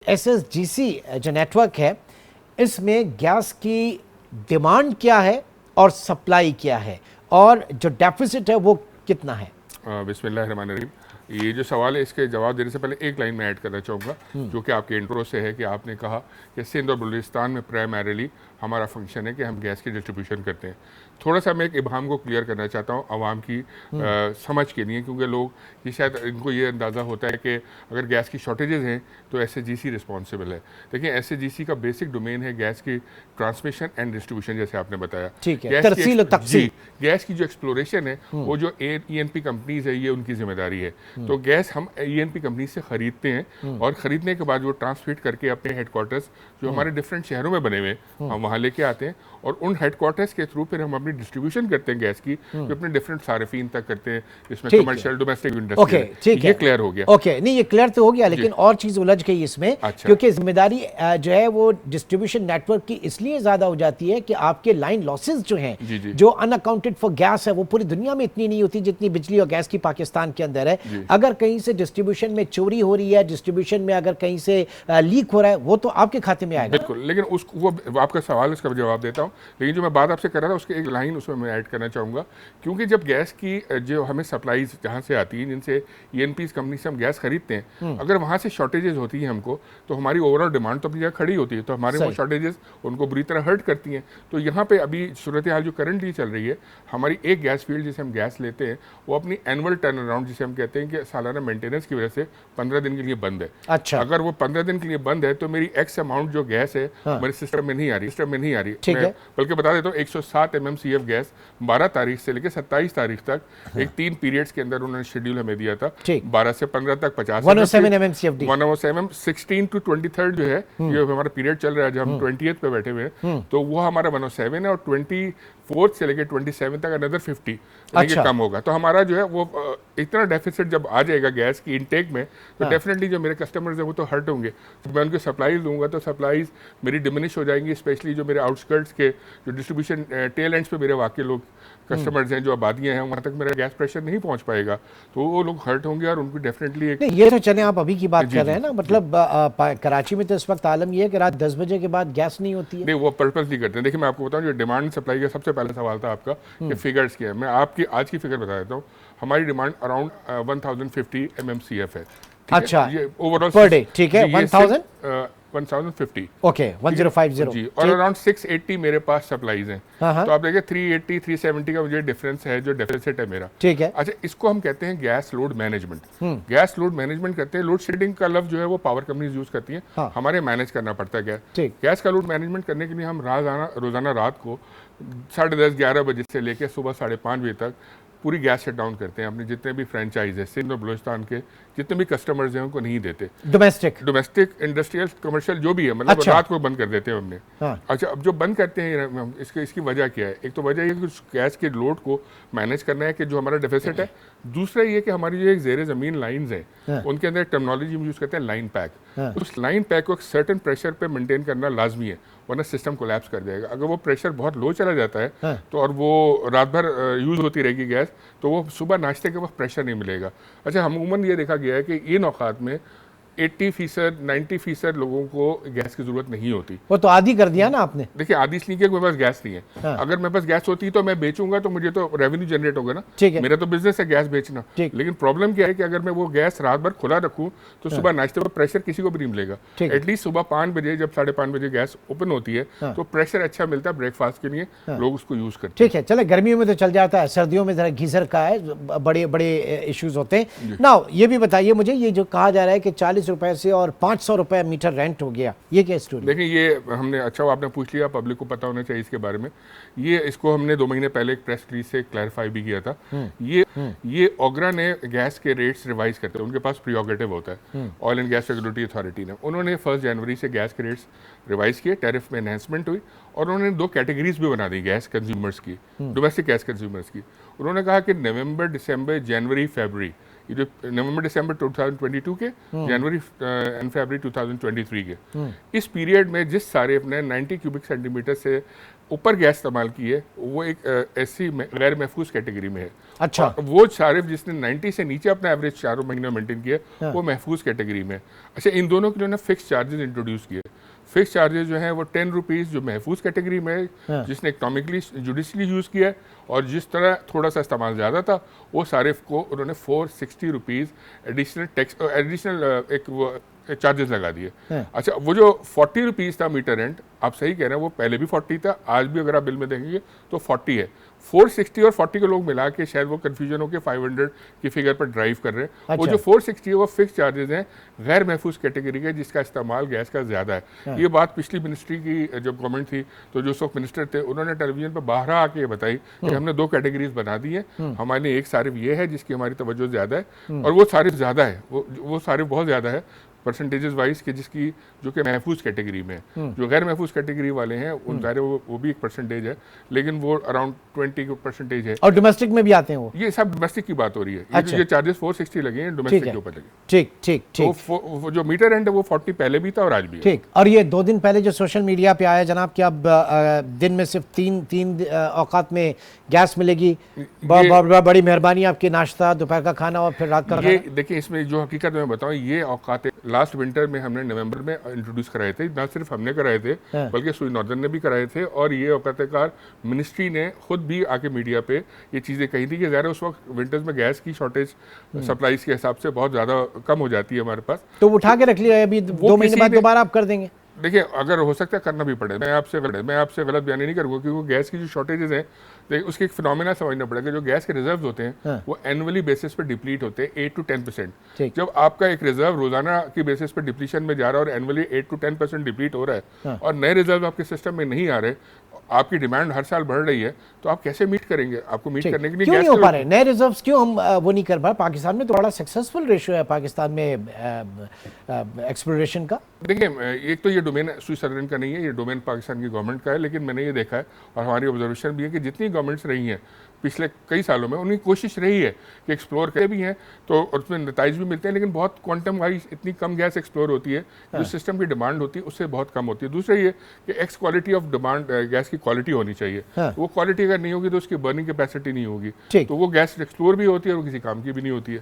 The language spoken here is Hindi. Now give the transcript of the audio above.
एसएसजीसी जो नेटवर्क है, इसमें गैस की डिमांड क्या है और सप्लाई क्या है, और जो डेफिसिट है वो कितना है? बिस्मिल्लाहिर्रहमानिर्रहीम। ये जो सवाल है, इसके जवाब देने से पहले एक लाइन में ऐड करना चाहूँगा, जो कि आपके इंट्रो से है कि आपने कहा कि सिंध और बलूचिस्तान में प्राइमरीली हमारा फंक्शन है कि हम गैस की डिस्ट्रीब्यूशन करते हैं। थोड़ा सा मैं एक इबाम को क्लियर करना चाहता हूँ आवाम की समझ के लिए, क्योंकि लोग ये शायद इनको ये अंदाज़ा होता है कि अगर गैस की शॉर्टेजेस हैं तो एसएचजीसी रिस्पॉन्सिबल है। देखिए, एसएचजीसी का बेसिक डोमेन है गैस की ट्रांसमिशन एंड डिस्ट्रीब्यूशन, जैसे आपने बताया। ठीक है, तरसील और तकसीम। गैस की जो एक्सप्लोरेशन है वो जो ईएनपी कंपनीज है, ये उनकी जिम्मेदारी है। तो गैस हम ईएनपी कंपनी से खरीदते हैं और खरीदने के बाद वो ट्रांसमिट करके अपने हेडक्वार्टर्स जो हमारे डिफरेंट शहरों में बने हुए हैं हम वहाँ लेके आते हैं, और उन हेडक्वार्टर्स के थ्रू फिर हम अपनी डिस्ट्रीब्यूशन करते हैं गैस की, जो अपने डिफरेंट सार्फिन तक करते हैं, जिसमें कमर्शियल, डोमेस्टिक, इंडस्ट्री। ठीक है, ये क्लियर हो गया। ओके, नहीं ये क्लियर तो हो गया, लेकिन और चीज उलझ गई इसमें। अच्छा। क्योंकि जिम्मेदारी जो है वो डिस्ट्रीब्यूशन नेटवर्क की इसलिए ज्यादा हो जाती है कि आपके लाइन लॉसेस जो हैं, जो अनअकाउंटेड फॉर गैस है, वो पूरी दुनिया में इतनी नहीं होती जितनी बिजली और गैस की पाकिस्तान के अंदर है। अगर कहीं से डिस्ट्रीब्यूशन में चोरी हो रही है, डिस्ट्रीब्यूशन में अगर कहीं से लीक हो रहा है, वो तो आपके खाते में आएगा। बिल्कुल, लेकिन वो आपका सवाल, उसका जवाब देता हूँ। लेकिन जो मैं बात आपसे कर रहा था, उसके एक लाइन उसमें मैं ऐड करना चाहूँगा, क्योंकि जब गैस की जो हमें सप्लाईज जहाँ से आती है, जिनसे ईएनपीज कंपनी से हम गैस खरीदते हैं, अगर वहाँ से शॉर्टेजेस होती हैं हमको, तो हमारी ओवरऑल डिमांड तो अपनी जगह खड़ी होती है, तो हमारे वो शॉर्टेजेस उनको बुरी तरह हर्ट करती हैं। तो यहाँ पे अभी सूरत हाल जो करंटली चल रही है, हमारी एक गैस फील्ड जिसे हम गैस लेते हैं, वो अपनी एनुअल टर्न अराउंड, जिसे हम कहते हैं कि सालाना मेंटेनेंस की वजह से 15 दिन के लिए बंद है। अच्छा। अगर वो 15 दिन के लिए बंद है तो मेरी एक्स अमाउंट जो गैस है मेरे सिस्टम में नहीं आ रही, मैं बल्कि बता देता हूँ 107 MMCF गैस 12 तारीख से लेकर 27 तारीख तक, एक 3 पीरियड्स के अंदर उन्होंने शेड्यूल हमें दिया था, 12 से 15 तक 50 107 MMCFD 107 16 to 23 जो है, ये हमारा पीरियड चल रहा है, जब हम 20th पे बैठे हुए हैं, तो वो हमारा 107 है, और 24 से लेकर 27 तक अनदर 50 अच्छा। कम होगा। तो हमारा जो है वो इतना डेफिसिट जब आ जाएगा गैस की इनटेक में, तो डेफिनेटली जो मेरे कस्टमर्स हैं वो तो हर्ट होंगे। तो मैं उनको सप्लाईज दूंगा तो सप्लाईज मेरी डिमिनिश हो जाएंगी, स्पेशली जो मेरे आउटस्कर्ट्स के जो डिस्ट्रीब्यूशन टेल एंड्स पे मेरे वाकई लोग कस्टमर्स हैं, जो आबादियां हैं, वहाँ तक मेरा गैस प्रेशर नहीं पहुँच पाएगा, तो वो लोग हर्ट होंगे और उनको डेफिनेटली एक। ये तो चले, आप अभी की बात कर रहे हैं ना, मतलब कराची में तो इस वक्त आलम ये है कि रात 10 बजे के बाद गैस नहीं होती है। नहीं, वो पर्पसली करते हैं। देखिए, मैं आपको बताऊं, जो डिमांड सप्लाई का सबसे पहला सवाल था आपका कि फिगर्स क्या है, मैं आपकी आज की फिगर बता देता हूँ। हमारी डिमांड अराउंड 1050 MMCF है। अच्छा, ये ओवरऑल पर डे, ठीक है, 1050 ओके, 1050 जी, और अराउंड 680 मेरे पास सप्लाईज हैं। तो आप देखिए 380 370 का मुझे डिफरेंस है, जो डेफिसिट है मेरा। ठीक है। अच्छा, इसको हम कहते हैं gas load management. Gas load management करते हैं। लोड शेडिंग का लफ्ज जो है वो पावर कंपनीज यूज करती हैं, हमारे मैनेज करना पड़ता है गैस का लोड मैनेजमेंट करने के लिए हम रोजाना रात को 10:30 11 बजे से लेकर सुबह 5:30 बजे तक पूरी गैस शट डाउन करते हैं। अपने जितने भी फ्रेंचाइज है सिंध और बलूचिस्तान के, जितने भी कस्टमर्स हैं, उनको नहीं देते। डोमेस्टिक इंडस्ट्रियल कमर्शियल जो भी है, मतलब रात को बंद कर देते हैं हमने। अच्छा, अब जो बंद करते हैं इसकी वजह क्या है? एक तो वजह ये कि गैस के लोड को मैनेज करना है कि जो हमारा डेफिसिट है। दूसरा ये कि हमारी जो एक ज़ेरे ज़मीन लाइन्स हैं, उनके अंदर टर्मिनोलॉजी हम यूज़ करते हैं लाइन पैक। उस लाइन पैक को एक सर्टेन प्रेशर पे मेंटेन करना लाजमी है, वरना सिस्टम कोलैप्स कर जाएगा। अगर वो प्रेशर बहुत लो चला जाता है तो और वो रात भर यूज़ होती रहेगी गैस, तो वो सुबह नाश्ते के वक्त प्रेशर नहीं मिलेगा। अच्छा, अमूमन ये देखा गया है कि इन औकात में 80% 90% लोगों को गैस की जरूरत नहीं होती। वो तो आदी कर दिया ना आपने। देखिए, आदी इसलिए कि मेरे पास गैस नहीं है। अगर मेरे पास गैस होती तो मैं बेचूंगा तो मुझे तो रेवेन्यू जनरेट होगा ना। मेरा तो बिजनेस है गैस बेचना। लेकिन प्रॉब्लम क्या है कि अगर मैं वो गैस रात भर खुला रखूं तो सुबह नाश्ते पर प्रेशर किसी को भी नहीं मिलेगा। एटलीस्ट सुबह 5 बजे, जब 5:30 बजे गैस ओपन होती है, तो प्रेशर अच्छा मिलता है ब्रेकफास्ट के लिए, लोग उसको यूज करते हैं। ठीक है, चले, गर्मियों में तो चल जाता है, सर्दियों में जरा गीजर का है, बड़े बड़े इश्यूज होते हैं ना। ये भी बताइए मुझे, ये जो कहा जा रहा है कि 40 रुपए से और 500 रुपए मीटर रेंट हो गया, ये क्या स्टोरी? देखिए, ये हमने, अच्छा आपने पूछ लिया, पब्लिक को पता होना चाहिए इसके बारे में। इसको हमने 2 महीने पहले एक प्रेस रिलीज से क्लैरिफाई भी किया था। ये ओगरा ने गैस के रेट्स रिवाइज करते हैं, उनके पास प्रीरोगेटिव होता है, oil and gas regulatory authority ने। उन्होंने 1 जनवरी से गैस के रेट्स रिवाइज किए, टैरिफ में एनहेंसमेंट हुई, और उन्होंने 2 कैटेगरीज भी बना दी गैस कंज्यूमर्स की, डोमेस्टिक गैस कंज्यूमर्स की। उन्होंने कहा कि नवंबर, दिसंबर, जनवरी, फरवरी, ये जो नवंबर दिसंबर 2022 के, जनवरी एंड फरवरी 2023 के, इस पीरियड में जिस सारे अपने 90 क्यूबिक सेंटीमीटर से ऊपर गैस इस्तेमाल की है वो एक ऐसी गैर महफूज कैटेगरी में है। अच्छा। वो सारिफ जिसने 90 से नीचे अपना एवरेज 4 महीने मेंटेन किया, हाँ। वो महफूज कैटेगरी में है। अच्छा, इन दोनों के लिए फिक्स चार्जेस इंट्रोड्यूस किए। फिक्स चार्जेस जो हैं वो 10 रुपीज़ जो महफूज कैटेगरी में है, हाँ। जिसने इकोनॉमिकली जुडिशली यूज़ किया है, और जिस तरह थोड़ा सा इस्तेमाल ज़्यादा था वो सारिफ को उन्होंने 460 रुपीज़ एडिशनल एक वो चार्जेस लगा दिए। हाँ। अच्छा, वो जो 40 रुपीज़ था मीटर रेंट, आप सही कह रहे हैं, वो पहले भी 40 था, आज भी अगर आप बिल में देखेंगे तो 40 है। 460 और 40 के लोग मिला के शायद वो कंफ्यूजन हो के 500 की फिगर पर ड्राइव कर रहे हैं। अच्छा। वो जो 460 है वो फिक्स चार्जेस हैं गैर महफूज कैटेगरी के, जिसका इस्तेमाल गैस का ज़्यादा है। हाँ। ये बात पिछली मिनिस्ट्री की जब गवर्नमेंट थी तो जो सब मिनिस्टर थे उन्होंने टेलीविजन पर बाहर आके बताई कि हमने 2 कैटेगरीज बना दी है, हमारे एक सारिफ ये है जिसकी हमारी तवज्जो ज़्यादा है, और वो सारिफ ज़्यादा है, वो सारिफ बहुत ज़्यादा है परसेंटेजेस वाइज के, जिसकी जो कि महफूज कैटेगरी में है। जो गैर महफूज कैटेगरी वाले हैं उन सारे वो भी एक परसेंटेज है, लेकिन वो अराउंड 20% है। और डोमेस्टिक में भी आते हैं वो? ये सब डोमेस्टिक की बात हो रही है। अच्छा। ये चार्जेस 460 लगे हैं डोमेस्टिक के ऊपर लगे। ठीक ठीक ठीक। तो जो मीटर रेंट है वो 40 पहले भी था और आज भी है। ठीक। और ये 2 दिन पहले जो सोशल मीडिया पे आया जनाब कि अब दिन में सिर्फ तीन औकात में गैस मिलेगी, बड़ी मेहरबानी आपकी, नाश्ता, दोपहर का खाना और फिर रात का खाना। देखिए, इसमें जो हकीकत मैं बताऊं, ये औकात लास्ट विंटर में हमने नवंबर में इंट्रोड्यूस कराए थे। ना सिर्फ हमने कराए थे, बल्कि सुई नॉर्दर्न ने भी कराए थे, और ये औकातकार मिनिस्ट्री ने खुद भी आके मीडिया पे ये चीज़ें कही थी कि ज़रा उस वक्त विंटर्स में गैस की शॉर्टेज सप्लाईज के हिसाब से बहुत ज़्यादा कम हो जाती है हमारे पास। तो उठा के रख लिया, अभी 2 महीने बाद दोबारा आप कर देंगे? देखिए, अगर हो सकता है करना भी पड़े, मैं आपसे गलत बयानी नहीं करूँगा, क्योंकि गैस की जो शॉर्टेजेस हैं उसके एक फिनोमेना समझना पड़ेगा। जो गैस के रिजर्व होते हैं, हाँ। वो एनुअली बेसिस पे डिप्लीट होते हैं 8 to 10%। जब आपका एक रिजर्व रोजाना की बेसिस पे डिप्लीशन में जा रहा है और एनुअली 8 to 10% डिप्लीट हो रहा है, हाँ। और नए रिजर्व आपके सिस्टम में नहीं आ रहे, आपकी डिमांड हर साल बढ़ रही है, तो आप कैसे मीट करेंगे? आपको मीट करने के लिए क्यों नहीं हो पा रहे नए रिजर्व्स? क्यों हम वो नहीं कर पा रहे? पाकिस्तान में तो बड़ा सक्सेसफुल रेशियो है पाकिस्तान में एक्सप्लोरेशन का। देखिए, एक तो ये डोमेन स्विस सर्जन का नहीं है, ये डोमेन पाकिस्तान की गवर्नमेंट का है, लेकिन मैंने ये देखा है और हमारी ऑब्जर्वेशन भी है कि जितनी गवर्नमेंट्स रही हैं पिछले कई सालों में, उनकी कोशिश रही है कि एक्सप्लोर करें भी हैं, तो उसमें नताइज भी मिलते हैं, लेकिन बहुत क्वांटम वाइज इतनी कम गैस एक्सप्लोर होती है, जो सिस्टम की डिमांड होती है उससे बहुत कम होती है। दूसरा ये कि x quality of demand, gas की क्वालिटी होनी चाहिए। वो क्वालिटी अगर नहीं होगी तो उसकी बर्निंग कैपेसिटी नहीं होगी, तो वो गैस एक्सप्लोर भी होती है और किसी काम की भी नहीं होती है।